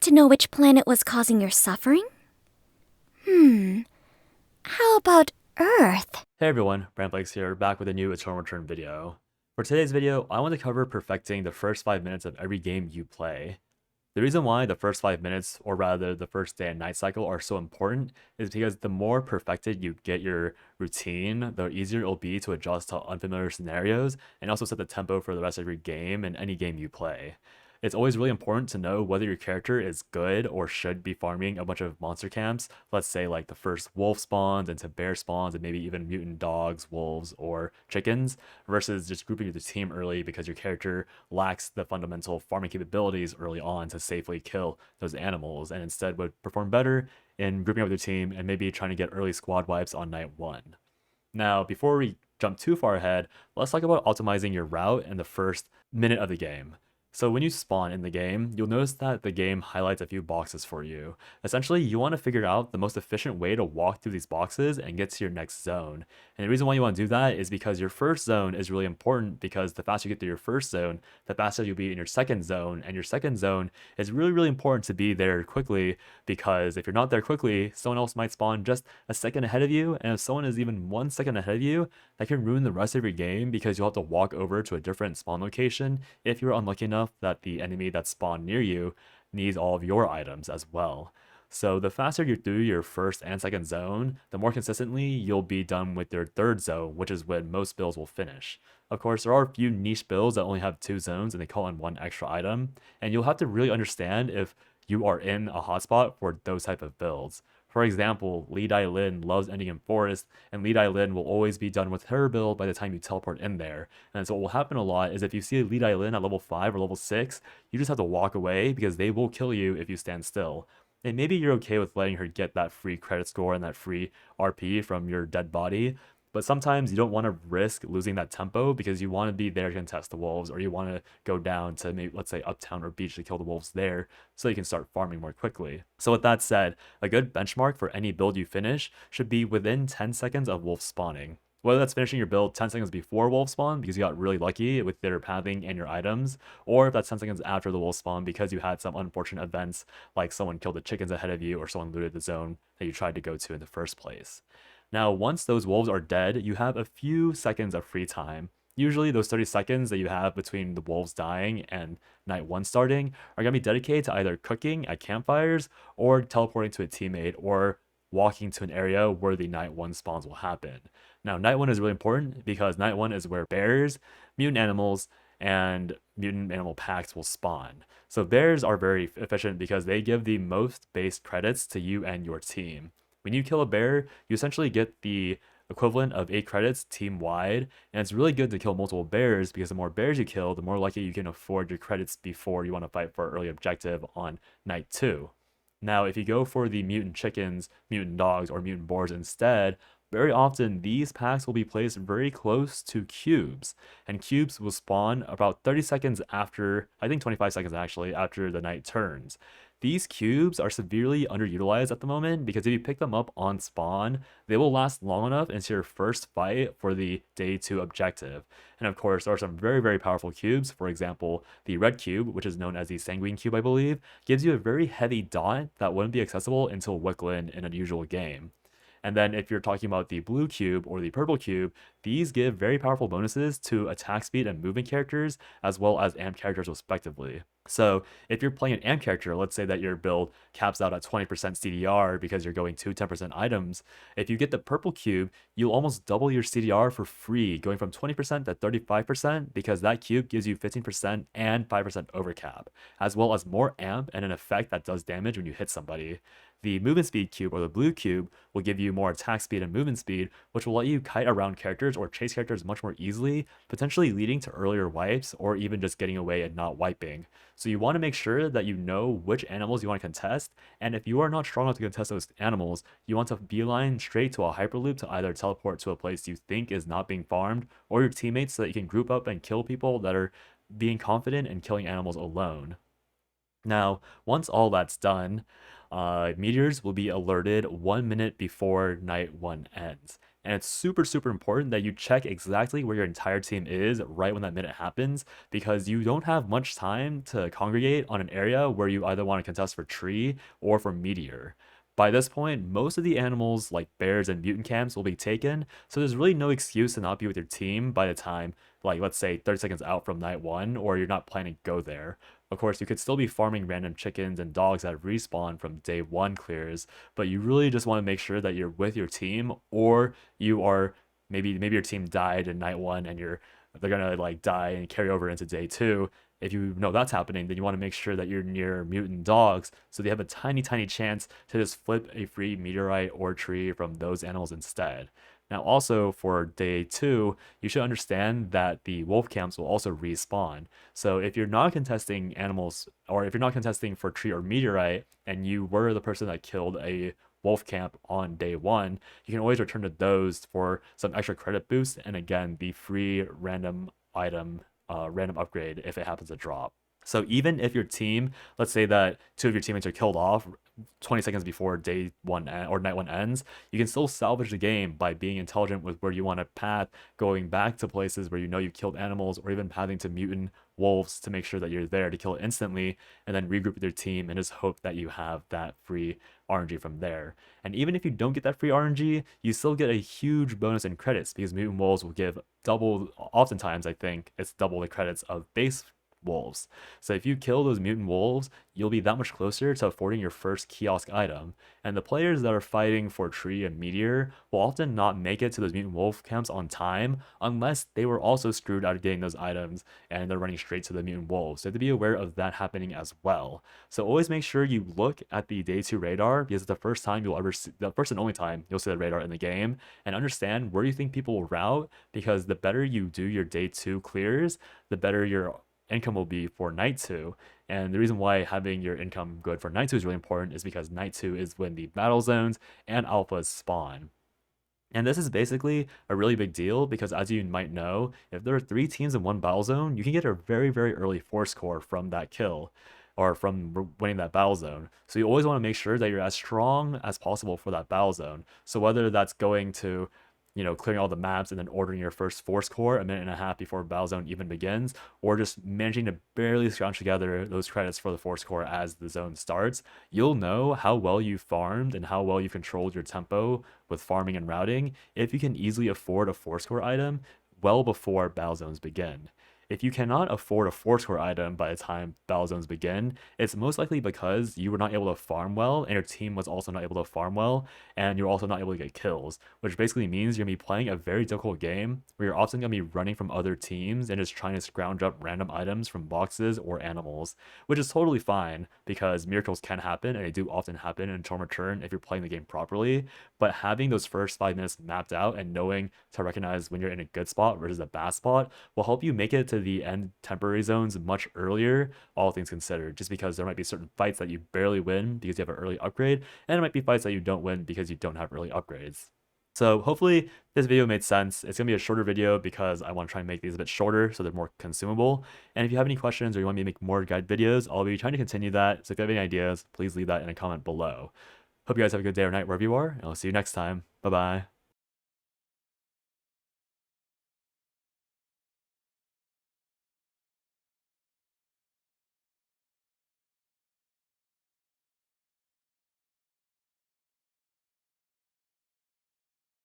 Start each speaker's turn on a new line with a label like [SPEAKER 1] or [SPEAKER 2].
[SPEAKER 1] want to know which planet was causing your suffering? How about Earth?
[SPEAKER 2] Hey everyone, Brandflakes here, back with a new Eternal Return video. For today's video, I want to cover perfecting the first 5 minutes of every game you play. The reason why the first 5 minutes, or rather the first day and night cycle, are so important is because the more perfected you get your routine, the easier it will be to adjust to unfamiliar scenarios and also set the tempo for the rest of your game and any game you play. It's always really important to know whether your character is good or should be farming a bunch of monster camps. Let's say like the first wolf spawns into bear spawns and maybe even mutant dogs, wolves, or chickens, versus just grouping the team early because your character lacks the fundamental farming capabilities early on to safely kill those animals and instead would perform better in grouping up with your team and maybe trying to get early squad wipes on night 1. Now, before we jump too far ahead, let's talk about optimizing your route in the first minute of the game. So when you spawn in the game, you'll notice that the game highlights a few boxes for you. Essentially, you want to figure out the most efficient way to walk through these boxes and get to your next zone. And the reason why you want to do that is because your first zone is really important, because the faster you get to your first zone, the faster you'll be in your second zone. And your second zone is really, really important to be there quickly, because if you're not there quickly, someone else might spawn just a second ahead of you. And if someone is even 1 second ahead of you, that can ruin the rest of your game because you'll have to walk over to a different spawn location if you're unlucky enough that the enemy that spawned near you needs all of your items as well. So the faster you do your first and second zone, the more consistently you'll be done with your third zone, which is when most builds will finish. Of course, there are a few niche builds that only have 2 zones and they call in 1 extra item, and you'll have to really understand if you are in a hotspot for those type of builds. For example, Lee Dai Lin loves ending in forest, and Lee Dai Lin will always be done with her build by the time you teleport in there. And so what will happen a lot is if you see a Lee Dai Lin at level 5 or level 6, you just have to walk away because they will kill you if you stand still. And maybe you're okay with letting her get that free credit score and that free RP from your dead body, but sometimes you don't want to risk losing that tempo because you want to be there to contest the wolves, or you want to go down to maybe, let's say, uptown or beach to kill the wolves there so you can start farming more quickly. So with that said, a good benchmark for any build you finish should be within 10 seconds of wolf spawning. Whether that's finishing your build 10 seconds before wolf spawn because you got really lucky with their pathing and your items, or if that's 10 seconds after the wolf spawn because you had some unfortunate events like someone killed the chickens ahead of you or someone looted the zone that you tried to go to in the first place. Now, once those wolves are dead, you have a few seconds of free time. Usually those 30 seconds that you have between the wolves dying and night 1 starting are going to be dedicated to either cooking at campfires or teleporting to a teammate or walking to an area where the night 1 spawns will happen. Now, night 1 is really important because night 1 is where bears, mutant animals, and mutant animal packs will spawn. So bears are very efficient because they give the most base credits to you and your team. When you kill a bear, you essentially get the equivalent of 8 credits team-wide, and it's really good to kill multiple bears because the more bears you kill, the more likely you can afford your credits before you want to fight for an early objective on night 2. Now, if you go for the mutant chickens, mutant dogs, or mutant boars instead, very often these packs will be placed very close to cubes, and cubes will spawn about 30 seconds after, I think 25 seconds actually, after the night turns. These cubes are severely underutilized at the moment because if you pick them up on spawn, they will last long enough into your first fight for the day 2 objective. And of course, there are some very, very powerful cubes. For example, the red cube, which is known as the sanguine cube, I believe, gives you a very heavy dot that wouldn't be accessible until Wicklin in a usual game. And then if you're talking about the blue cube or the purple cube, these give very powerful bonuses to attack speed and movement characters, as well as amp characters respectively. So if you're playing an amp character, let's say that your build caps out at 20% CDR because you're going to 10% items, if you get the purple cube, you'll almost double your CDR for free, going from 20% to 35% because that cube gives you 15% and 5% overcap, as well as more amp and an effect that does damage when you hit somebody. The movement speed cube, or the blue cube, will give you more attack speed and movement speed, which will let you kite around characters or chase characters much more easily, potentially leading to earlier wipes or even just getting away and not wiping. So you want to make sure that you know which animals you want to contest, and if you are not strong enough to contest those animals, you want to beeline straight to a hyperloop to either teleport to a place you think is not being farmed, or your teammates so that you can group up and kill people that are being confident in killing animals alone. Now, once all that's done, meteors will be alerted 1 minute before night 1 ends. And it's super, super important that you check exactly where your entire team is right when that minute happens, because you don't have much time to congregate on an area where you either want to contest for tree or for meteor. By this point, most of the animals like bears and mutant camps will be taken, so there's really no excuse to not be with your team by the time, like let's say 30 seconds out from night one, or you're not planning to go there. Of course, you could still be farming random chickens and dogs that respawn from day one clears, but you really just want to make sure that you're with your team, or you are maybe your team died in night one and they're gonna like die and carry over into day two. If you know that's happening, then you want to make sure that you're near mutant dogs so they have a tiny, tiny chance to just flip a free meteorite or tree from those animals instead. Now, also for day two, you should understand that the wolf camps will also respawn. So if you're not contesting animals, or if you're not contesting for tree or meteorite, and you were the person that killed a wolf camp on day one, you can always return to those for some extra credit boost, and again, the free random item, random upgrade if it happens to drop. So even if your team, let's say that two of your teammates are killed off 20 seconds before day one or night one ends, you can still salvage the game by being intelligent with where you want to path, going back to places where you know you killed animals, or even pathing to mutant wolves to make sure that you're there to kill it instantly, and then regroup with your team and just hope that you have that free RNG from there. And even if you don't get that free RNG, you still get a huge bonus in credits, because mutant wolves will give double, oftentimes I think it's double the credits of base wolves. So if you kill those mutant wolves, you'll be that much closer to affording your first kiosk item. And the players that are fighting for tree and meteor will often not make it to those mutant wolf camps on time unless they were also screwed out of getting those items and they're running straight to the mutant wolves. So you have to be aware of that happening as well. So always make sure you look at the day two radar, because it's the first time you'll ever see, the first and only time you'll see the radar in the game, and understand where you think people will route, because the better you do your day two clears, the better your income will be for night two. And the reason why having your income good for night two is really important is because night two is when the battle zones and alphas spawn. And this is basically a really big deal because, as you might know, if there are three teams in one battle zone, you can get a very, very early force core from that kill or from winning that battle zone. So you always want to make sure that you're as strong as possible for that battle zone. So whether that's going to, clearing all the maps and then ordering your first force core a minute and a half before battle zone even begins, or just managing to barely scrounge together those credits for the force core as the zone starts, you'll know how well you farmed and how well you controlled your tempo with farming and routing if you can easily afford a force core item well before battle zones begin. If you cannot afford a force core item by the time battle zones begin, it's most likely because you were not able to farm well, and your team was also not able to farm well, and you're also not able to get kills, which basically means you're going to be playing a very difficult game where you're often going to be running from other teams and just trying to scrounge up random items from boxes or animals, which is totally fine because miracles can happen, and they do often happen in Torn Return if you're playing the game properly. But having those first 5 minutes mapped out and knowing to recognize when you're in a good spot versus a bad spot will help you make it to the end temporary zones much earlier, all things considered, just because there might be certain fights that you barely win because you have an early upgrade, and there might be fights that you don't win because you don't have early upgrades. So hopefully this video made sense. It's going to be a shorter video because I want to try and make these a bit shorter so they're more consumable. And if you have any questions or you want me to make more guide videos, I'll be trying to continue that. So if you have any ideas, please leave that in a comment below. Hope you guys have a good day or night wherever you are, and I'll see you next time. Bye-bye.